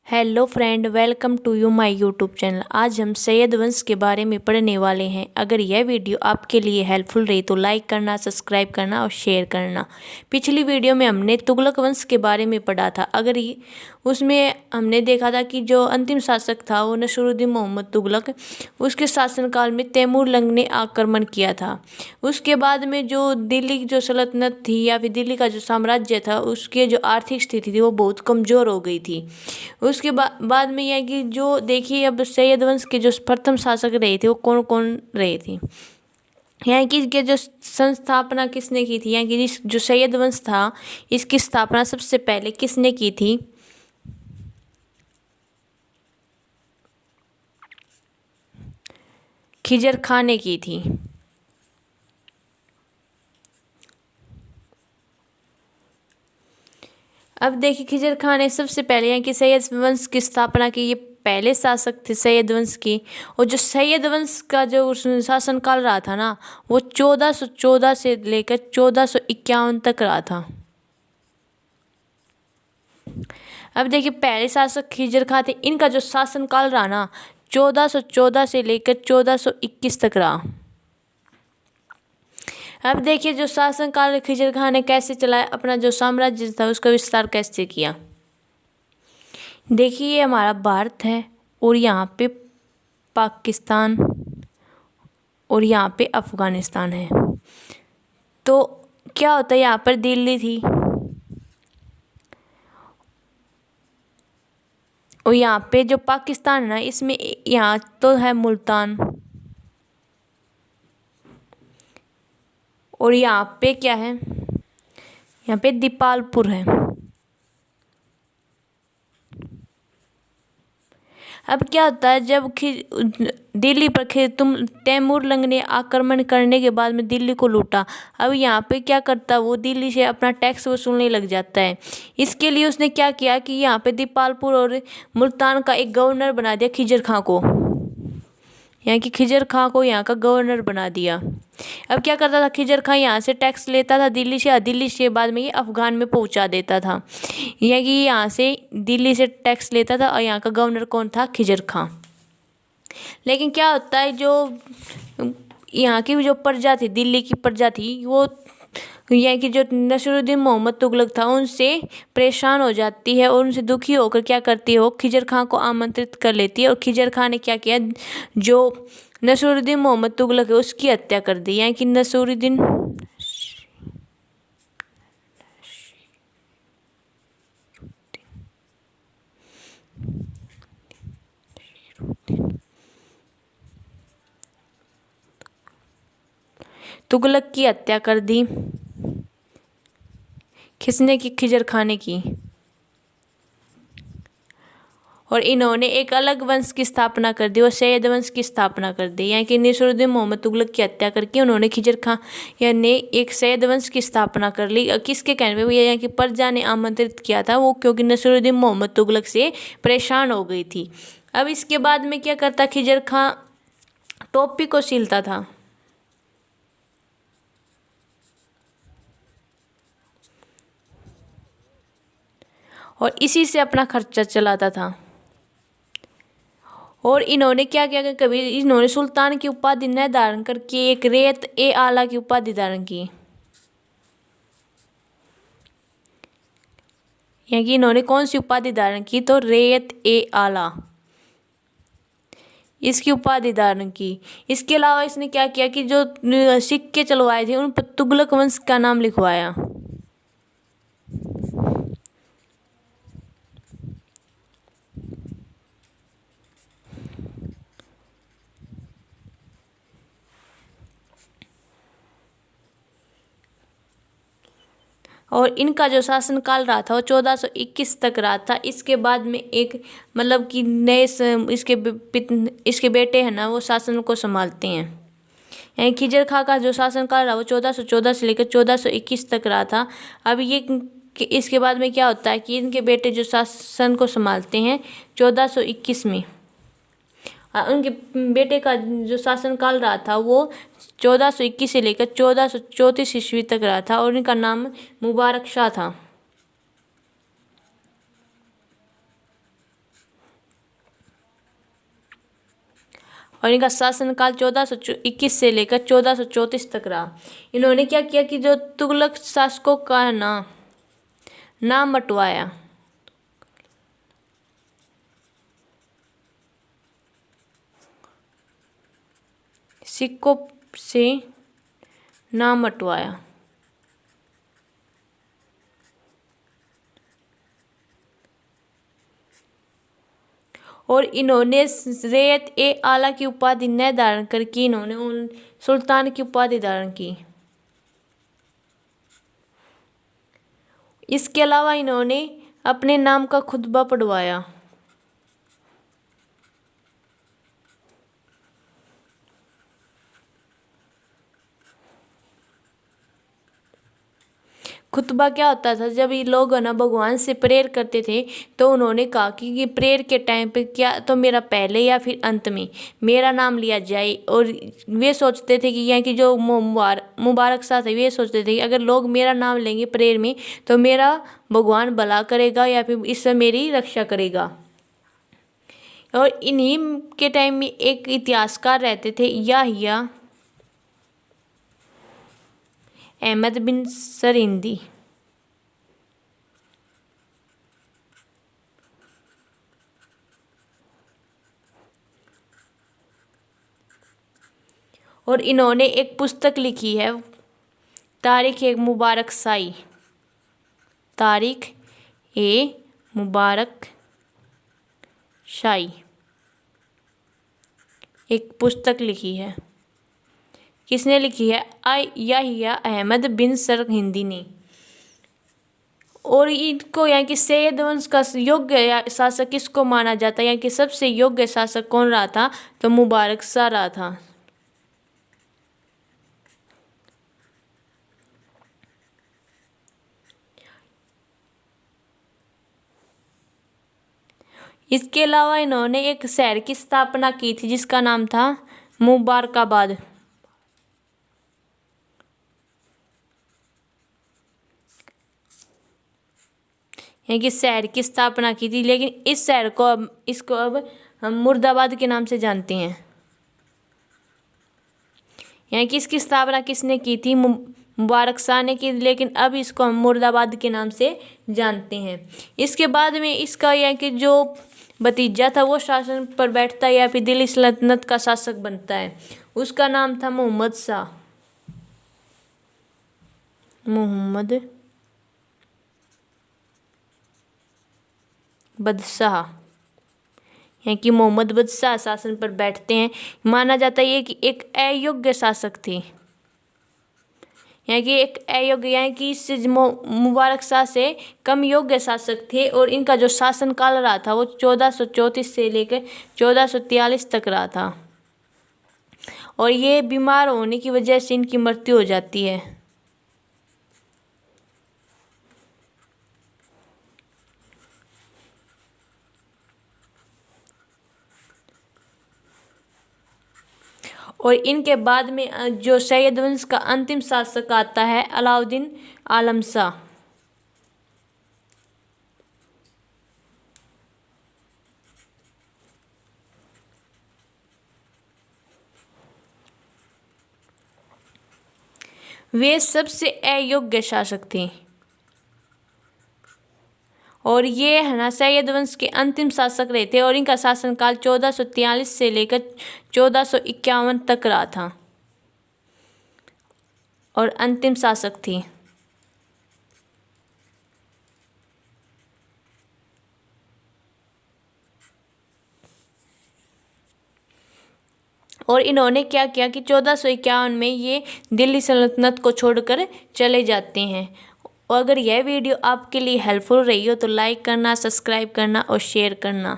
Hello friend, welcome to you my YouTube channel. आज हम सैयद वंश के बारे में पढ़ने वाले हैं। अगर यह वीडियो आपके लिए हेल्पफुल रही तो लाइक करना, सब्सक्राइब करना और शेयर करना। पिछली वीडियो में हमने तुगलक वंश के बारे में पढ़ा था। उसमें हमने देखा था कि जो अंतिम शासक था वो नसरुद्दीन मोहम्मद तुगलक, उसके शासनकाल में तैमूरलंग ने आक्रमण किया था। उसके बाद में जो दिल्ली की जो सल्तनत थी या फिर दिल्ली का जो साम्राज्य था, उसकी जो आर्थिक स्थिति थी वो बहुत कमज़ोर हो गई थी। उसके बाद में यह कि जो देखिए अब सैयद वंश के जो प्रथम शासक रहे थे वो कौन कौन रहे थे। यहाँ की के जो संस्थापना किसने की थी, यहाँ की जो सैयद वंश था इसकी स्थापना सबसे पहले किसने की थी? खिजर खां ने की थी। अब देखिए खिजर खां ने सबसे पहले यहाँ की सैयद वंश की स्थापना की। ये पहले शासक थे सैयद वंश की। और जो सैयद वंश का जो शासनकाल रहा था ना, वो 1414 से लेकर 1451 तक रहा था। अब देखिए पहले शासक खिजर खां थे। इनका जो शासनकाल रहा ना 1414 से लेकर 1421 तक रहा। अब देखिए जो शासनकाल खिजर खां ने कैसे चलाया, अपना जो साम्राज्य था उसका विस्तार कैसे किया। देखिए ये हमारा भारत है और यहाँ पे पाकिस्तान और यहाँ पे अफगानिस्तान है। तो क्या होता है, यहाँ पर दिल्ली थी और यहाँ पे जो पाकिस्तान है ना, इसमें यहाँ तो है मुल्तान और यहाँ पे क्या है, यहाँ पे दीपालपुर है। अब क्या होता है, जब दिल्ली पर तैमूरलंग ने आक्रमण करने के बाद में दिल्ली को लूटा। अब यहाँ पे क्या करता, वो दिल्ली से अपना टैक्स वसूलने लग जाता है। इसके लिए उसने क्या किया कि यहाँ पे दीपालपुर और मुल्तान का एक गवर्नर बना दिया खिजर खां को। यहाँ की खिजर खां को यहाँ का गवर्नर बना दिया। अब क्या करता था, खिजर खां यहाँ से टैक्स लेता था दिल्ली से, और दिल्ली से बाद में ये अफगान में पहुँचा देता था। यह कि यहाँ से दिल्ली से टैक्स लेता था और यहाँ का गवर्नर कौन था, खिजर खां। लेकिन क्या होता है, जो यहाँ की जो प्रजा थी, दिल्ली की प्रजा थी, वो यहाँ की जो नसरुद्दीन मोहम्मद तुगलक था उनसे परेशान हो जाती है और उनसे दुखी होकर क्या करती है, वो खिजर खां को आमंत्रित कर लेती है। और खिजर खां ने क्या किया, जो नसरुद्दीन मोहम्मद तुगलक है उसकी हत्या कर दी। यहाँ की नसरुद्दीन तुगलक की हत्या कर दी। किसने की? खिजर खां ने की। और इन्होंने एक अलग वंश की स्थापना कर दी और सैयद वंश की स्थापना कर दी। यानी कि नसरुद्दीन मोहम्मद तुगलक की हत्या करके उन्होंने खिजर खां यानी एक सैयद वंश की स्थापना कर ली। किसके कहने पे? यहाँ की प्रजा ने आमंत्रित किया था वो, क्योंकि नसरुद्दीन मोहम्मद तुगलक से परेशान हो गई थी। अब इसके बाद में क्या करता खिजर खां, टोपी को सिलता था और इसी से अपना खर्चा चलाता था। और इन्होंने क्या किया कि कभी इन्होंने सुल्तान की उपाधि न धारण करके एक रेत ए आला की उपाधि धारण की। यहाँ की इन्होंने कौन सी उपाधि धारण की? तो रेत ए आला, इसकी उपाधि धारण की। इसके अलावा इसने क्या किया कि जो सिक्के चलवाए थे उन पर तुगलक वंश का नाम लिखवाया। और इनका जो शासनकाल रहा था वो 1421 तक रहा था। इसके बाद में एक मतलब कि नए इसके बेटे हैं ना, वो शासन को संभालते हैं। यानी खिजर खां का जो शासनकाल रहा वो 1414 से लेकर 1421 तक रहा था। अब ये इसके बाद में क्या होता है कि इनके बेटे जो शासन को संभालते हैं 1421 में। उनके बेटे का जो शासनकाल रहा था वो 1421 से लेकर 1434 ईस्वी तक रहा था और उनका नाम मुबारक शाह था। और इनका शासनकाल 1421 से लेकर 1434 तक रहा। इन्होंने क्या किया कि जो तुगलक शासकों का नाम मटवाया। सिक्कों से नाम मटवाया और इन्होंने रैयत ए आला की उपाधि न धारण करके इन्होंने उन सुल्तान की उपाधि धारण की। इसके अलावा इन्होंने अपने नाम का खुतबा पढ़वाया। खुतबा क्या होता था, जब ये लोग ना भगवान से प्रेयर करते थे तो उन्होंने कहा कि प्रेयर के टाइम पे क्या तो मेरा पहले या फिर अंत में मेरा नाम लिया जाए। और वे सोचते थे कि यहाँ की जो मुबारक शाह थे वे सोचते थे कि अगर लोग मेरा नाम लेंगे प्रेयर में तो मेरा भगवान भला करेगा या फिर इससे मेरी रक्षा करेगा। और इन्हीं के टाइम में एक इतिहासकार रहते थे याहिया अहमद बिन सरिंदी। और इन्होंने एक पुस्तक लिखी है तारीख ए मुबारक शाही। तारीख ए मुबारक शाही एक पुस्तक लिखी है। किसने लिखी है? याहिया अहमद बिन सरहिंदी ने। और इनको यहाँ की सैयद वंश का योग्य शासक किसको माना जाता है? यहाँ की सबसे योग्य शासक कौन रहा था? तो मुबारक शाह रहा था। इसके अलावा इन्होंने एक शहर की स्थापना की थी जिसका नाम था मुबारकाबाद। यहाँ की शहर की स्थापना की थी, लेकिन इस शहर को इसको अब हम मुर्दाबाद के नाम से जानते हैं। यहाँ की इसकी स्थापना किसने की थी? मुबारक शाह ने की, लेकिन अब इसको हम मुर्दाबाद के नाम से जानते हैं। इसके बाद में इसका यहाँ की जो भतीजा था वो शासन पर बैठता है या फिर दिल्ली सल्तनत का शासक बनता है। उसका नाम था मोहम्मद शाह। मोहम्मद बदशाह। यहाँ की मोहम्मद बदशाह शासन पर बैठते हैं। माना जाता है कि एक अयोग्य शासक थे। यहाँ की एक अयोग्य यहाँ की इससे मुबारक शाह से कम योग्य शासक थे और इनका जो शासन काल रहा था वो 1434 से लेकर 1443 तक रहा था। और ये बीमार होने की वजह से इनकी मृत्यु हो जाती है। और इनके बाद में जो सैयद वंश का अंतिम शासक आता है अलाउद्दीन आलम शाह। वे सबसे अयोग्य शासक थे और ये है ना सैयद वंश के अंतिम शासक रहे थे। और इनका शासनकाल 1443 से लेकर 1451 तक रहा था और अंतिम शासक थे। और इन्होंने क्या किया कि 1451 में ये दिल्ली सल्तनत को छोड़कर चले जाते हैं। और अगर यह वीडियो आपके लिए हेल्पफुल रही हो तो लाइक करना, सब्सक्राइब करना और शेयर करना।